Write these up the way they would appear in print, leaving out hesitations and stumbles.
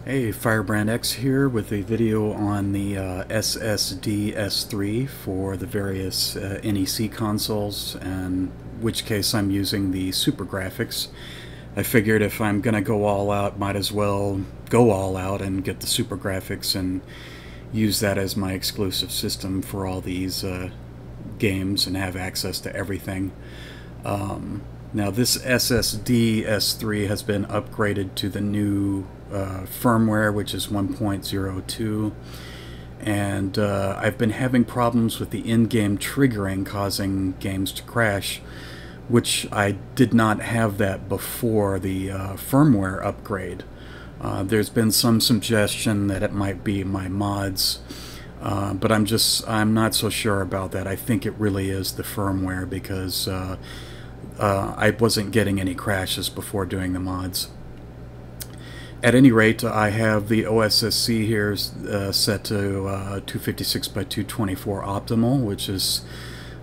Hey, Firebrand X here with a video on the SSDS3 for the various NEC consoles, and which case I'm using the Super Grafx. I figured if I'm going to go all out, might as well go all out and get the Super Grafx and use that as my exclusive system for all these games and have access to everything. Now this SSD S3 has been upgraded to the new firmware, which is 1.02, and I've been having problems with the in-game triggering causing games to crash, which I did not have that before the firmware upgrade. There's been some suggestion that it might be my mods, but I'm not so sure about that. I think it really is the firmware because I wasn't getting any crashes before doing the mods. At any rate, I have the OSSC here set to 256 by 224 optimal, which is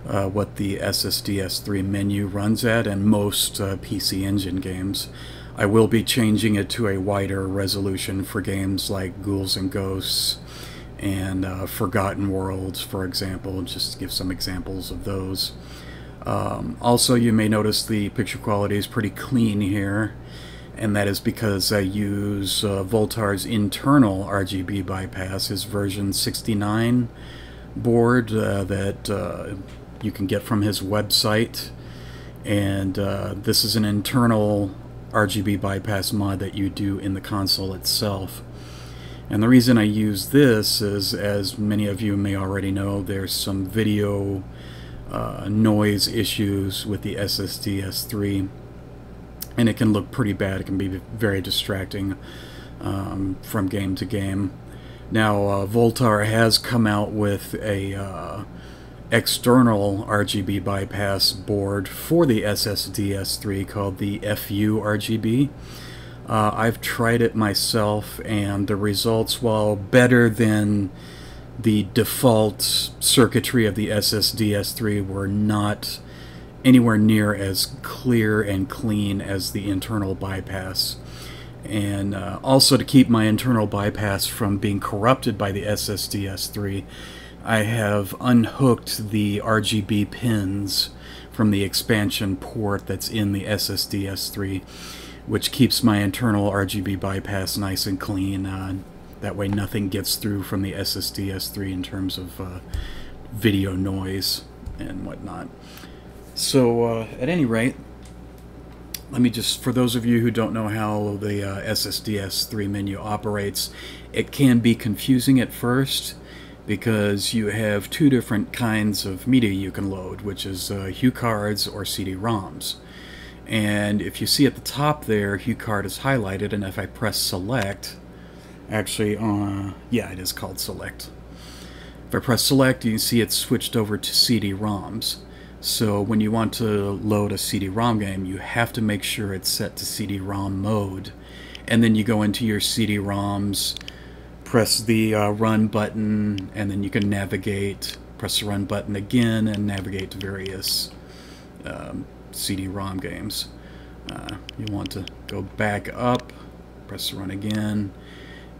what the SSDS3 menu runs at in most PC Engine games. I will be changing it to a wider resolution for games like Ghouls and Ghosts and Forgotten Worlds, for example, just to give some examples of those. Also, you may notice the picture quality is pretty clean here, and that is because I use Voltar's internal RGB bypass, his version 69 board that you can get from his website, and this is an internal RGB bypass mod that you do in the console itself. And the reason I use this is, as many of you may already know, there's some video noise issues with the SSDS3, and it can look pretty bad. It can be very distracting from game to game. Now, Voltar has come out with a external RGB bypass board for the SSDS3 called the FU RGB. I've tried it myself, and the results, while better than the default circuitry of the SSDS3, were not anywhere near as clear and clean as the internal bypass. And also, to keep my internal bypass from being corrupted by the SSDS3, I have unhooked the RGB pins from the expansion port that's in the SSDS3, which keeps my internal RGB bypass nice and clean. That way nothing gets through from the SSDS3 in terms of video noise and whatnot. So at any rate, let me just, for those of you who don't know how the SSDS3 menu operates, it can be confusing at first because you have two different kinds of media you can load, which is HuCards or CD-ROMs. And if you see at the top there, HuCard is highlighted, and if I press select, actually, yeah, it is called select. If I press select, you can see it's switched over to CD-ROMs. So when you want to load a CD-ROM game, you have to make sure it's set to CD-ROM mode. And then you go into your CD-ROMs, press the run button, and then you can navigate, press the run button again, and navigate to various CD-ROM games. You want to go back up, press the run again,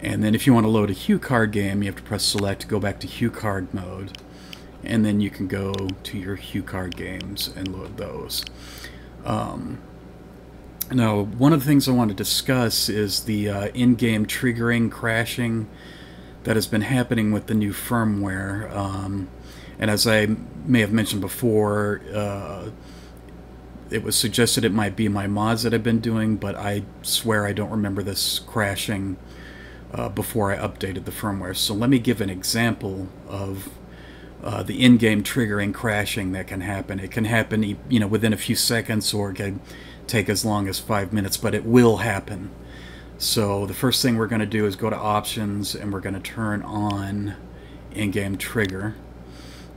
and then if you want to load a HuCard game, you have to press select, go back to HuCard mode, and then you can go to your HuCard games and load those. Now, one of the things I want to discuss is the in-game triggering crashing that has been happening with the new firmware. And as I may have mentioned before, it was suggested it might be my mods that I've been doing, but I swear I don't remember this crashing before I updated the firmware. So let me give an example of the in-game triggering crashing that can happen. It can happen, you know, within a few seconds, or it can take as long as 5 minutes, but it will happen. So the first thing we're going to do is go to options, and we're going to turn on in-game trigger.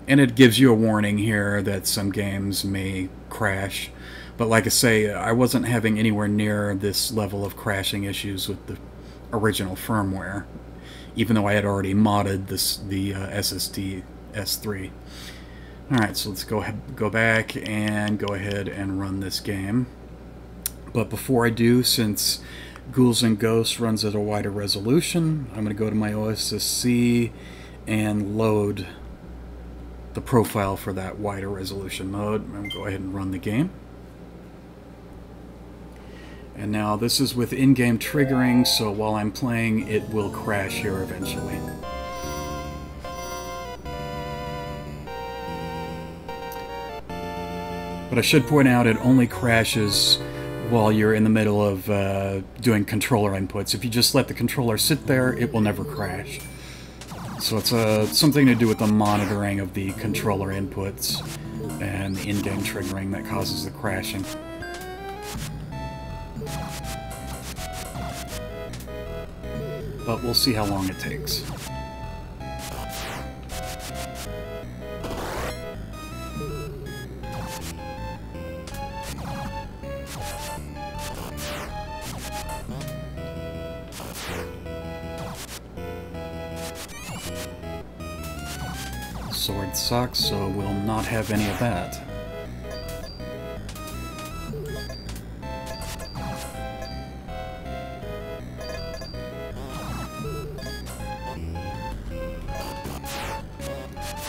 And it gives you a warning here that some games may crash. But like I say, I wasn't having anywhere near this level of crashing issues with the original firmware, even though I had already modded the SSDS3. Alright, so let's go back and go ahead and run this game. But before I do, since Ghouls and Ghosts runs at a wider resolution. I'm going to go to my OSSC and load the profile for that wider resolution mode. I'm going to go ahead and run the game. And now this is with in-game triggering, so while I'm playing, it will crash here eventually. But I should point out it only crashes while you're in the middle of doing controller inputs. If you just let the controller sit there, it will never crash. So it's something to do with the monitoring of the controller inputs and the in-game triggering that causes the crashing. But we'll see how long it takes. Sword sucks, so we'll not have any of that.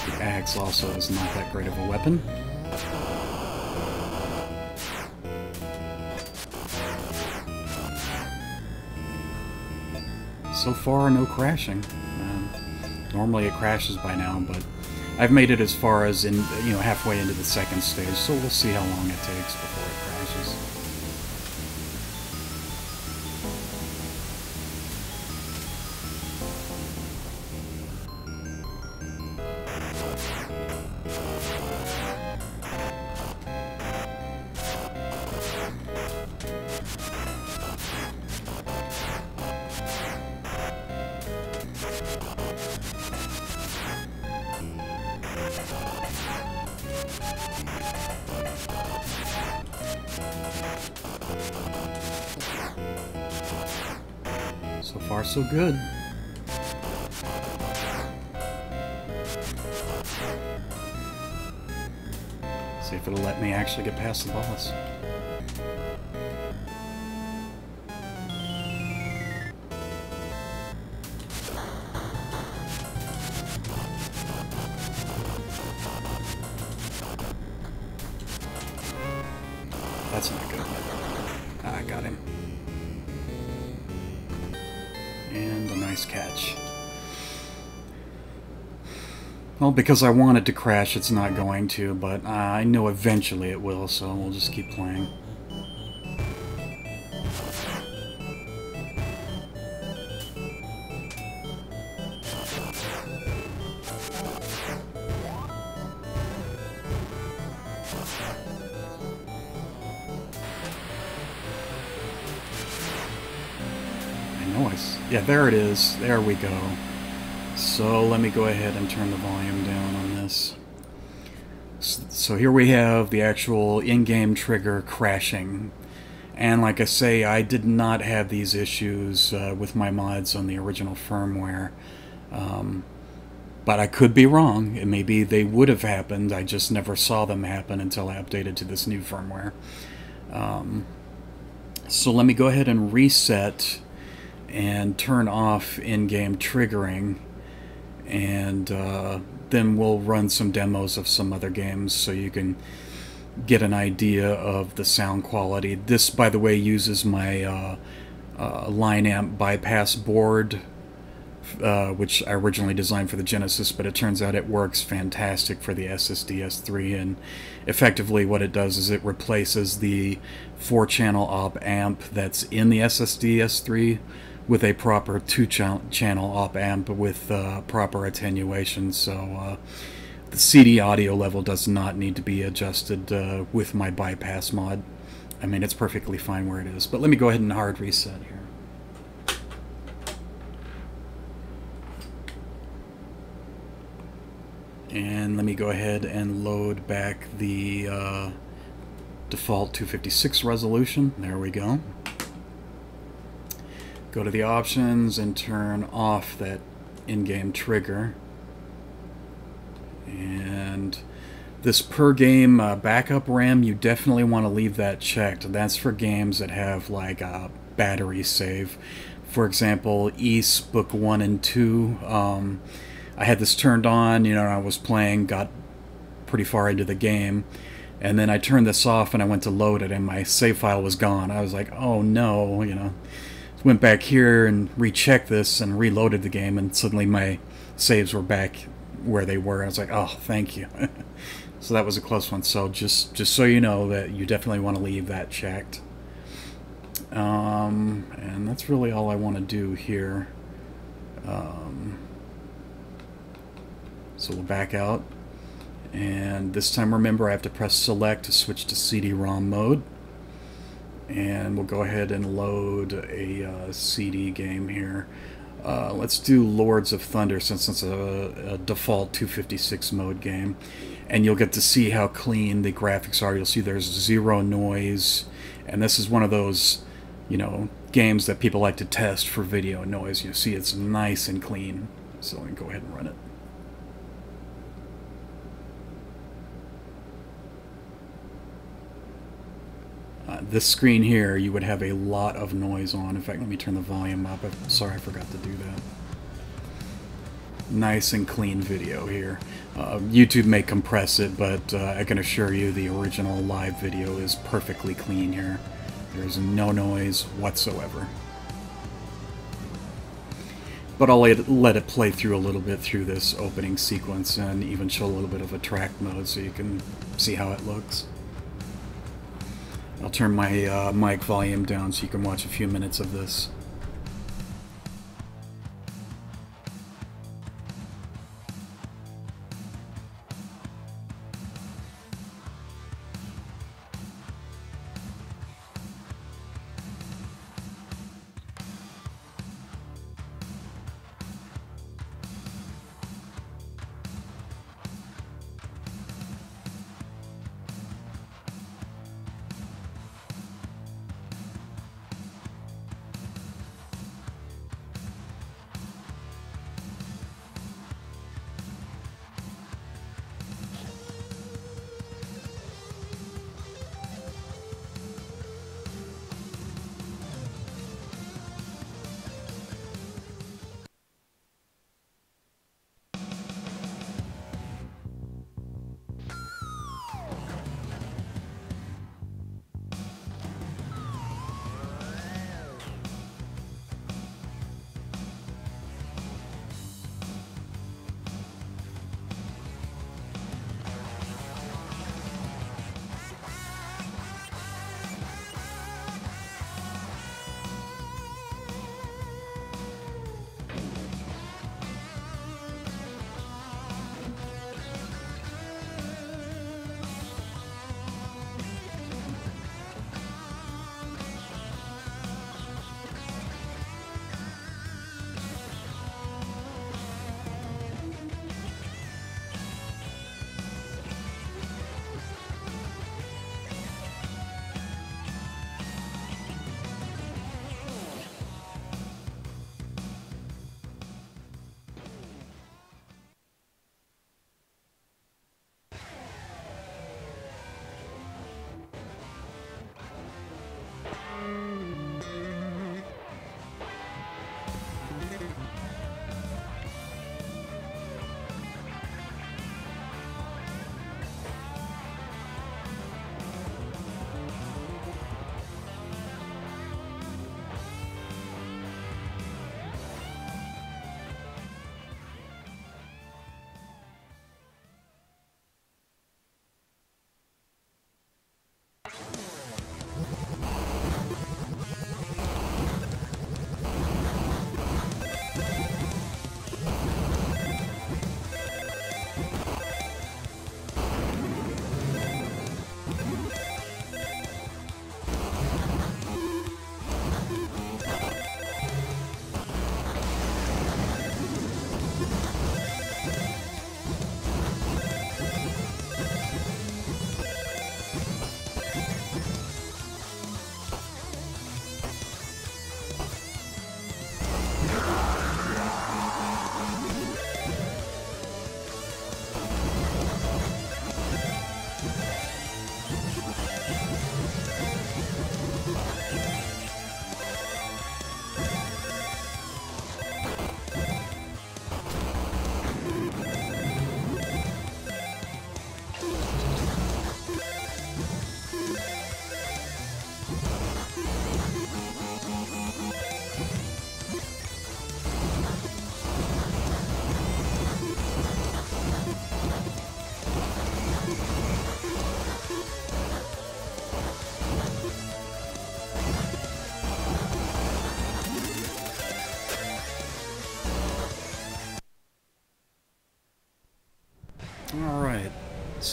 The axe also is not that great of a weapon. So far, no crashing. Normally it crashes by now, but I've made it as far as halfway into the second stage, so we'll see how long it takes before it crashes. So far, so good. See if it'll let me actually get past the boss. That's not good. I got him. And a nice catch. Well, because I want it to crash, it's not going to, but I know eventually it will, so we'll just keep playing. Yeah, there it is. There we go. So let me go ahead and turn the volume down on this. So here we have the actual in-game trigger crashing. And like I say, I did not have these issues with my mods on the original firmware. But I could be wrong. Maybe they would have happened. I just never saw them happen until I updated to this new firmware. So let me go ahead and reset and turn off in-game triggering, and then we'll run some demos of some other games so you can get an idea of the sound quality. This, by the way, uses my line amp bypass board, which I originally designed for the Genesis, but it turns out it works fantastic for the SSDS3, and effectively what it does is it replaces the 4-channel op amp that's in the SSDS3 with a proper 2-channel op amp with proper attenuation, so the CD audio level does not need to be adjusted with my bypass mod. I mean, it's perfectly fine where it is. But let me go ahead and hard reset here. And let me go ahead and load back the default 256 resolution. There we go. Go to the options and turn off that in-game trigger. And this per game backup RAM, you definitely want to leave that checked. That's for games that have like battery save. For example, East Book 1 and 2, I had this turned on, and I was playing, got pretty far into the game, and then I turned this off and I went to load it and my save file was gone. I was like, oh no, went back here and rechecked this and reloaded the game, and suddenly my saves were back where they were. I was like, oh, thank you. So that was a close one. So just so you know that you definitely want to leave that checked. And that's really all I want to do here. So we'll back out, and this time remember I have to press select to switch to CD-ROM mode, and we'll go ahead and load a CD game here. Let's do Lords of Thunder, since it's a default 256 mode game, and you'll get to see how clean the graphics are. You'll see there's zero noise, and this is one of those games that people like to test for video noise. You see it's nice and clean, so we can go ahead and run it. This screen here, you would have a lot of noise on. In fact, let me turn the volume up. Sorry, I forgot to do that. Nice and clean video here. YouTube may compress it, but I can assure you the original live video is perfectly clean here. There's no noise whatsoever. But I'll let it play through a little bit through this opening sequence and even show a little bit of a track mode so you can see how it looks. I'll turn my mic volume down so you can watch a few minutes of this.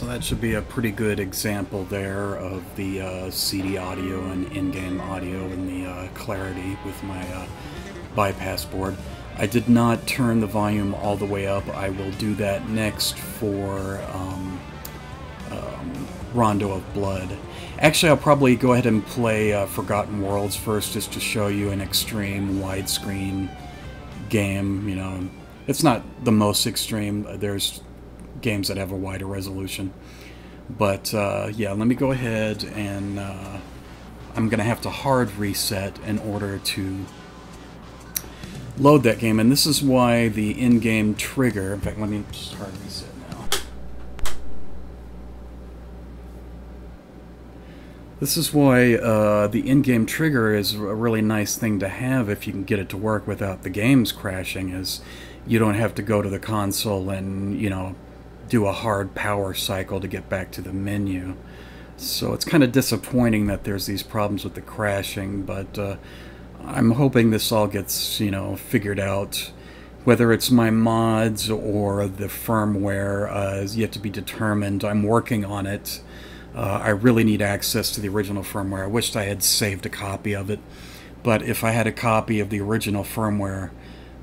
So that should be a pretty good example there of the CD audio and in-game audio and the clarity with my bypass board. I did not turn the volume all the way up. I will do that next for Rondo of Blood. Actually, I'll probably go ahead and play Forgotten Worlds first, just to show you an extreme widescreen game. You know, it's not the most extreme. There's games that have a wider resolution. But yeah, let me go ahead and I'm going to have to hard reset in order to load that game. And this is why the in-game trigger... In fact, let me just hard reset now. This is why the in-game trigger is a really nice thing to have if you can get it to work without the games crashing, is you don't have to go to the console and, you know, do a hard power cycle to get back to the menu. So it's kind of disappointing that there's these problems with the crashing, but I'm hoping this all gets, you know, figured out. Whether it's my mods or the firmware is yet to be determined. I'm working on it. I really need access to the original firmware. I wished I had saved a copy of it, but if I had a copy of the original firmware,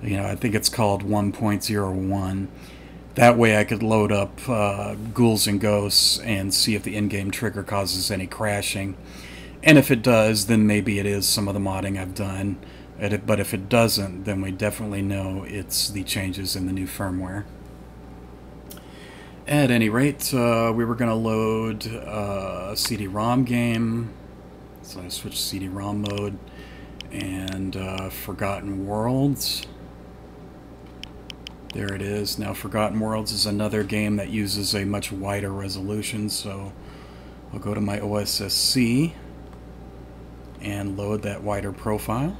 you know, I think it's called 1.01. That way I could load up Ghouls and Ghosts and see if the in-game trigger causes any crashing. And if it does, then maybe it is some of the modding I've done. But if it doesn't, then we definitely know it's the changes in the new firmware. At any rate, we were going to load a CD-ROM game. So I switched CD-ROM mode. And Forgotten Worlds. There it is. Now, Forgotten Worlds is another game that uses a much wider resolution, so I'll go to my OSSC and load that wider profile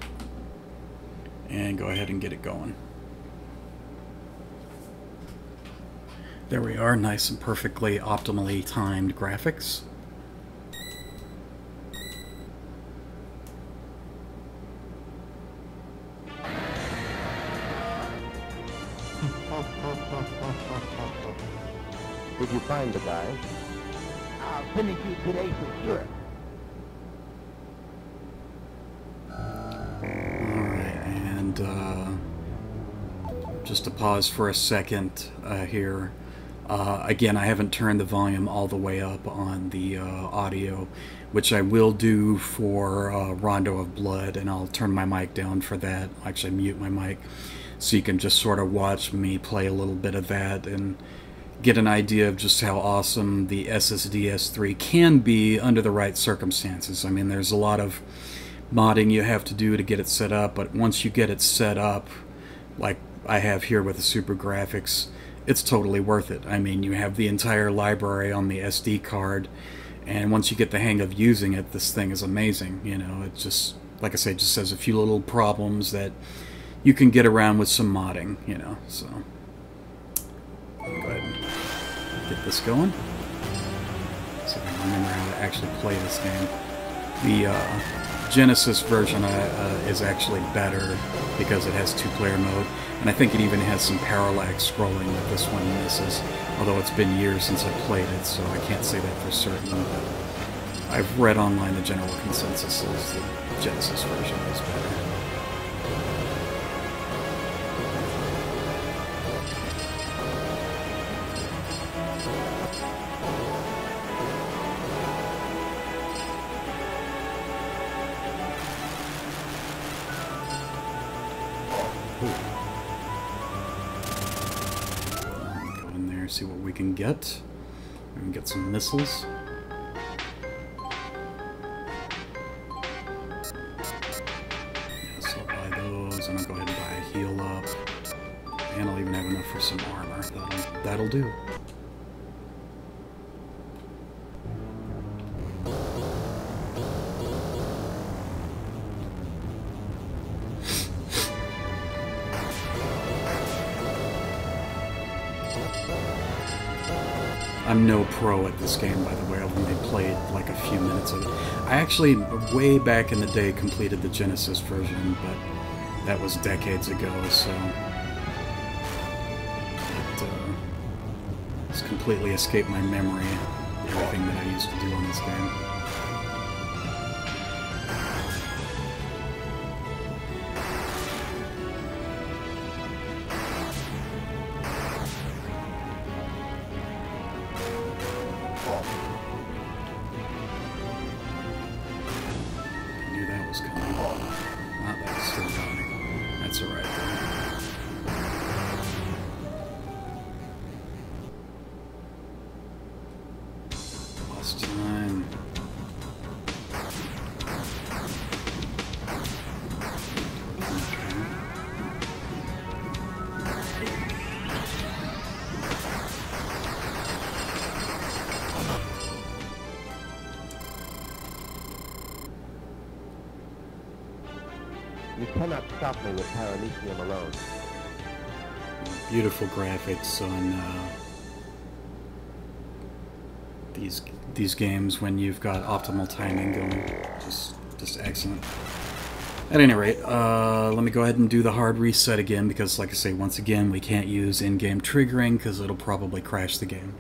and go ahead and get it going. There we are, nice and perfectly optimally timed graphics. Did you find the guy? I'll finish you today for sure. Alright, and just to pause for a second here. Again, I haven't turned the volume all the way up on the audio, which I will do for Rondo of Blood, and I'll turn my mic down for that. I'll actually mute my mic, so you can just sort of watch me play a little bit of that and get an idea of just how awesome the SSDS3 can be under the right circumstances. I mean, there's a lot of modding you have to do to get it set up, but once you get it set up, like I have here with the Super Grafx, it's totally worth it. I mean, you have the entire library on the SD card, and once you get the hang of using it, this thing is amazing. You know, it just, like I say, just has a few little problems that you can get around with some modding, you know, so go ahead and get this going. See if I can remember how to actually play this game. The Genesis version is actually better because it has two-player mode, and I think it even has some parallax scrolling that this one misses, although it's been years since I played it, so I can't say that for certain, but I've read online the general consensus is the Genesis version is better. Go in there, see what we can get. We can get some missiles. Yes, I'll buy those, and I'll go ahead and buy a heal up. And I'll even have enough for some armor. That'll do. I'm no pro at this game, by the way. I've only played like a few minutes of it. I actually, way back in the day, completed the Genesis version, but that was decades ago, so It's completely escaped my memory, everything that I used to do on this game. I knew that was coming. Ah, that's still coming. That's alright though. Time. You cannot stop me with paramecium alone. Beautiful graphics on these games when you've got optimal timing going. Just excellent. At any rate, let me go ahead and do the hard reset again, because like I say, once again, we can't use in-game triggering because it'll probably crash the game.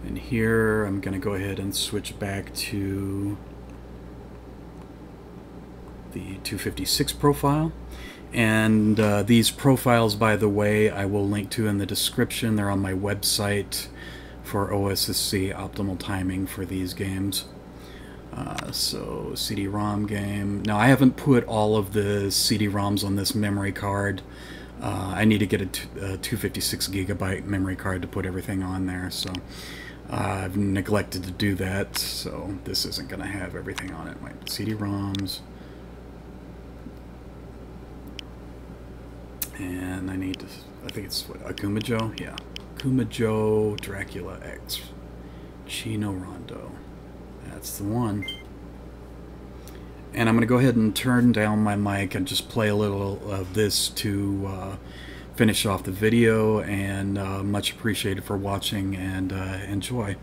And here, I'm going to go ahead and switch back to the 256 profile. And these profiles, by the way, I will link to in the description. They're on my website for OSSC optimal timing for these games. So CD-ROM game. Now, I haven't put all of the CD-ROMs on this memory card. I need to get a 256 gigabyte memory card to put everything on there. So I've neglected to do that. So this isn't going to have everything on it. Wait, CD-ROMs. And I need to, I think it's what, Akumajo? Yeah. Akumajo Dracula X. Chino Rondo. That's the one. And I'm going to go ahead and turn down my mic and just play a little of this to finish off the video. And much appreciated for watching, and enjoy.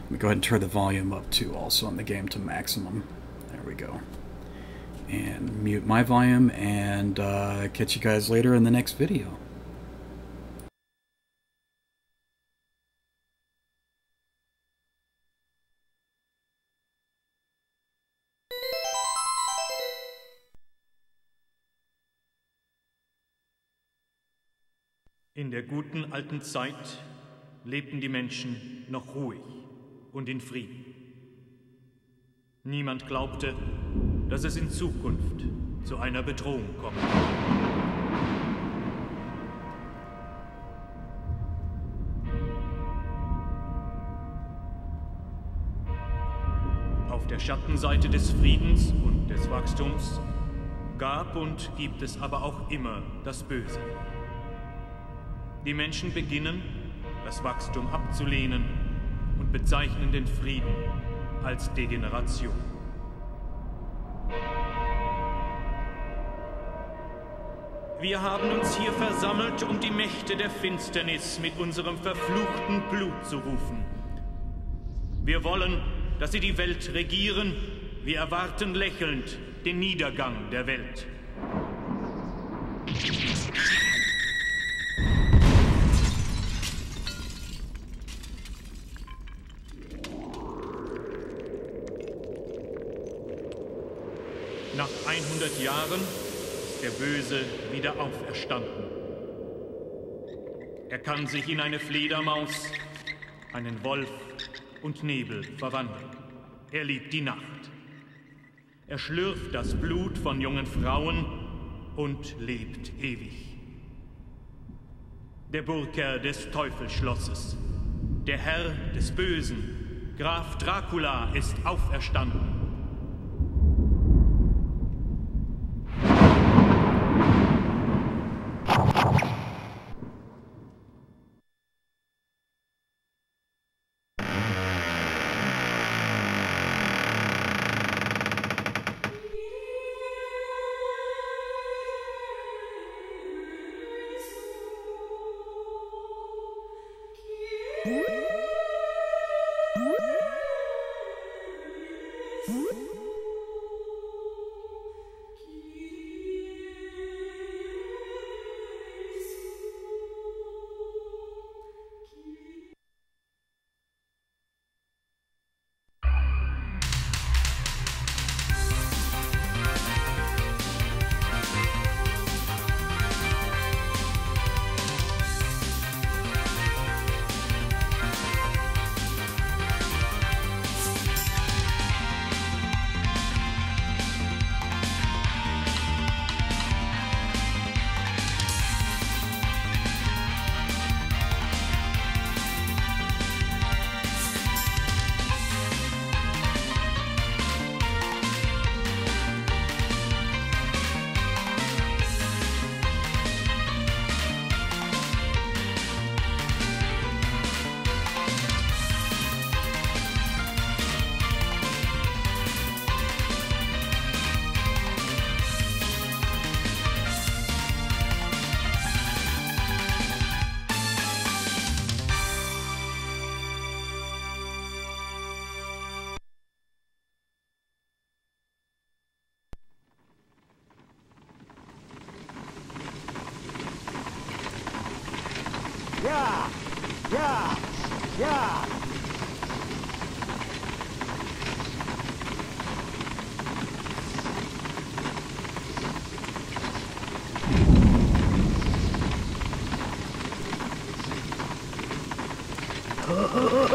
Let me go ahead and turn the volume up too, also on the game to maximum. There we go. And mute my volume, and catch you guys later in the next video. In der guten alten Zeit lebten die Menschen noch ruhig und in Frieden. Niemand glaubte, dass es in Zukunft zu einer Bedrohung kommt. Auf der Schattenseite des Friedens und des Wachstums gab und gibt es aber auch immer das Böse. Die Menschen beginnen, das Wachstum abzulehnen und bezeichnen den Frieden als Degeneration. Wir haben uns hier versammelt, um die Mächte der Finsternis mit unserem verfluchten Blut zu rufen. Wir wollen, dass sie die Welt regieren. Wir erwarten lächelnd den Niedergang der Welt. Nach 100 Jahren ist der Böse wieder auferstanden. Er kann sich in eine Fledermaus, einen Wolf und Nebel verwandeln. Er liebt die Nacht. Er schlürft das Blut von jungen Frauen und lebt ewig. Der Burgherr des Teufelsschlosses, der Herr des Bösen, Graf Dracula ist auferstanden.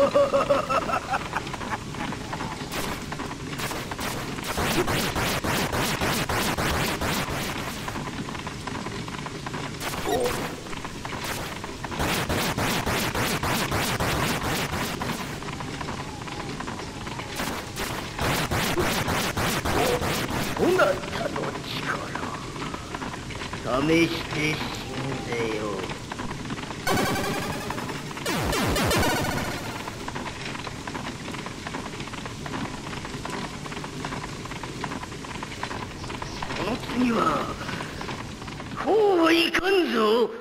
そなたの力試して死んでよ。この次はこうはいかんぞ。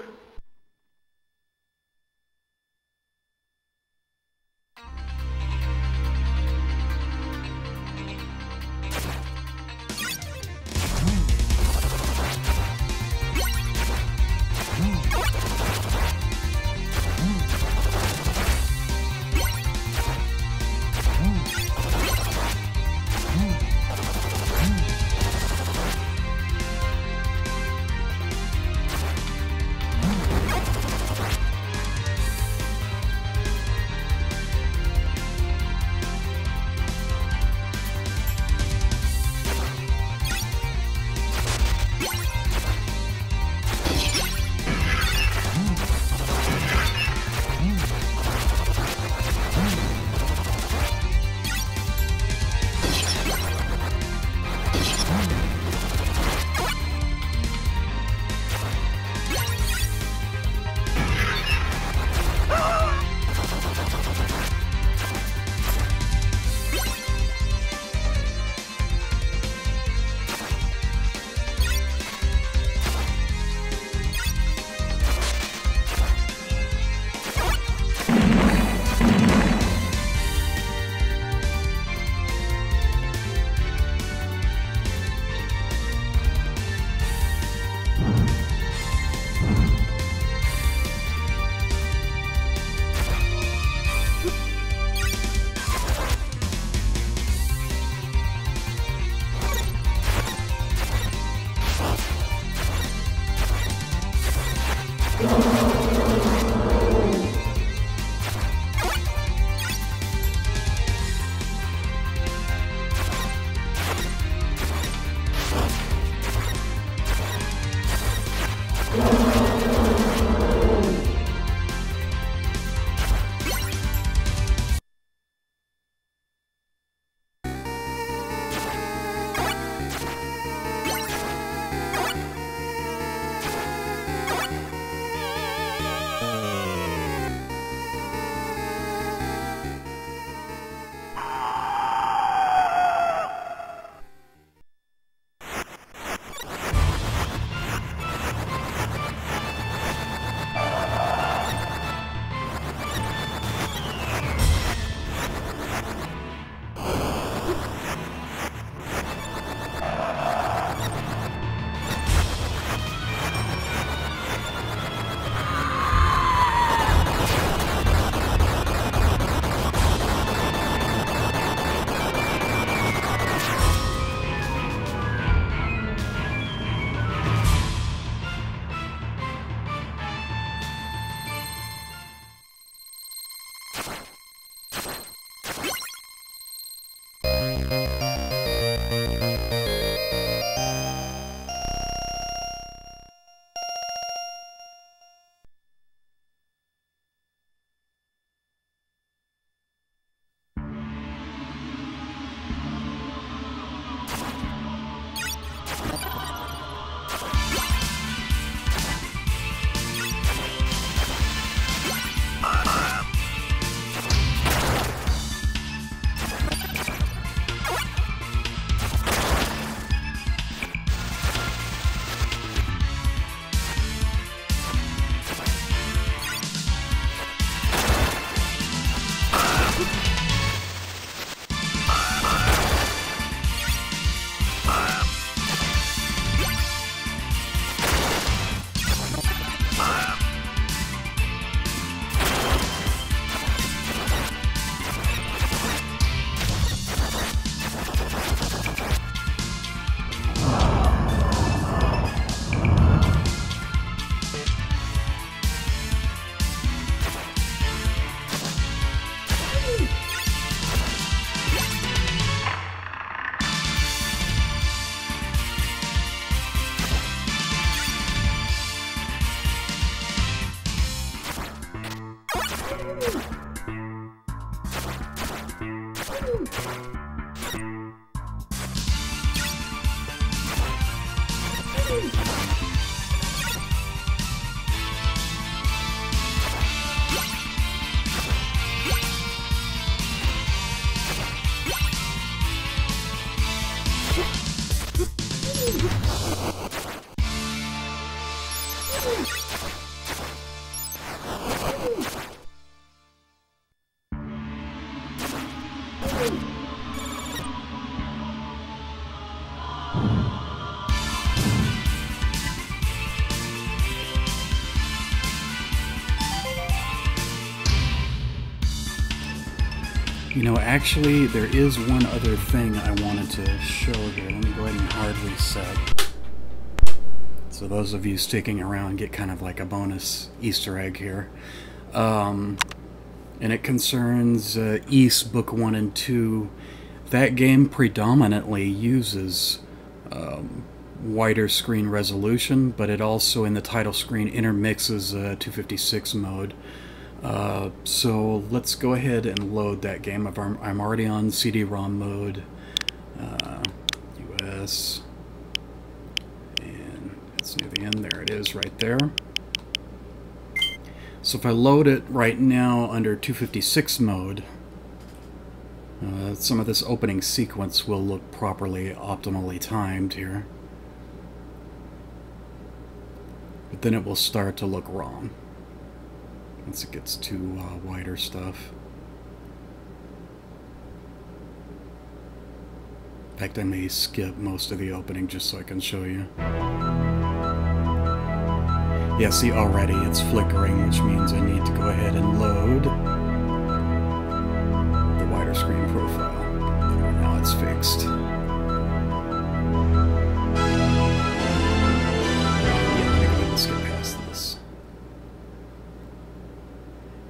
You know, actually, there is one other thing I wanted to show here. Let me go ahead and hard reset. So those of you sticking around get kind of like a bonus Easter egg here. And it concerns Ys Book 1 and 2. That game predominantly uses wider screen resolution, but it also, in the title screen, intermixes 256 mode. So let's go ahead and load that game. I'm already on CD-ROM mode, US, and it's near the end. There it is right there. So if I load it right now under 256 mode, some of this opening sequence will look properly, optimally timed here. But then it will start to look wrong once it gets to wider stuff. In fact, I may skip most of the opening just so I can show you. Yeah, see, already it's flickering, which means I need to go ahead and load the wider screen profile. There, now it's fixed. Yeah, let me go ahead and skip past this.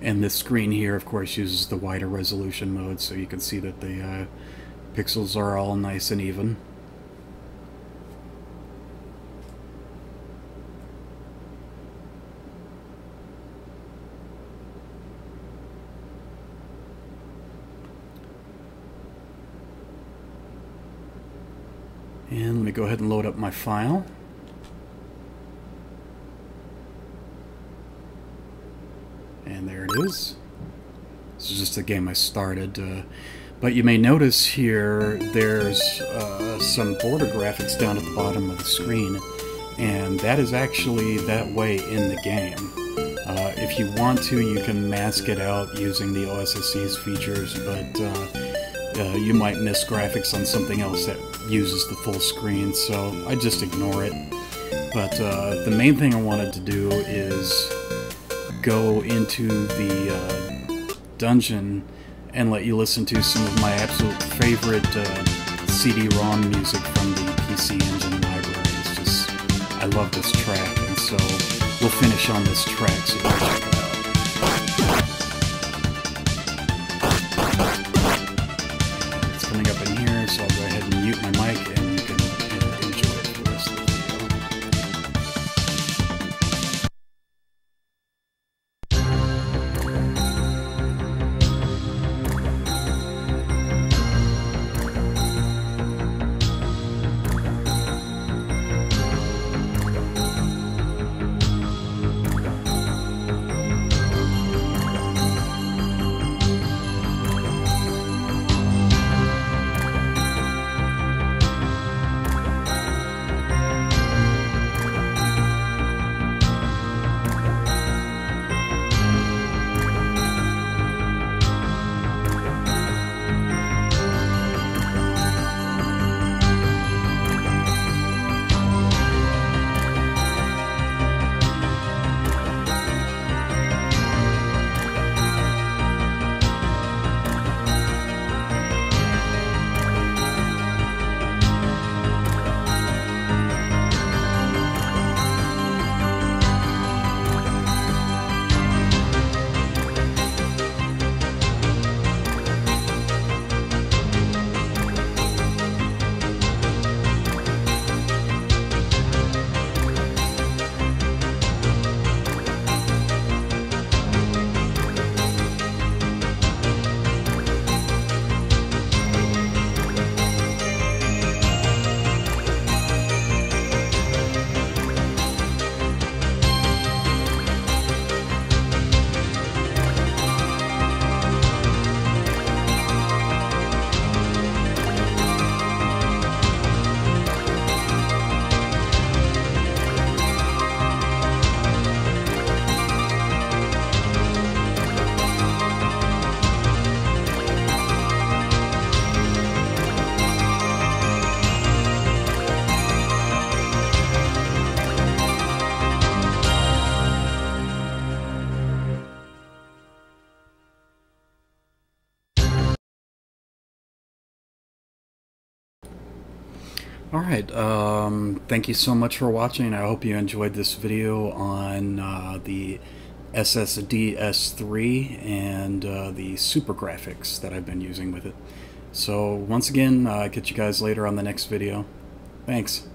And this screen here, of course, uses the wider resolution mode, so you can see that the pixels are all nice and even. And let me go ahead and load up my file. And there it is. This is just a game I started. But you may notice here there's some border graphics down at the bottom of the screen. And that is actually that way in the game. If you want to, you can mask it out using the OSSC's features, but you might miss graphics on something else that uses the full screen, so I just ignore it. But the main thing I wanted to do is go into the dungeon and let you listen to some of my absolute favorite CD-ROM music from the PC Engine library. It's just, I love this track, and so we'll finish on this track, so go check it out. Coming up in here, so I'll go ahead and mute my mic and you can enjoy it for the rest of the Alright, thank you so much for watching. I hope you enjoyed this video on the SSDS3 and the Super Grafx that I've been using with it. So once again, catch you guys later on the next video. Thanks.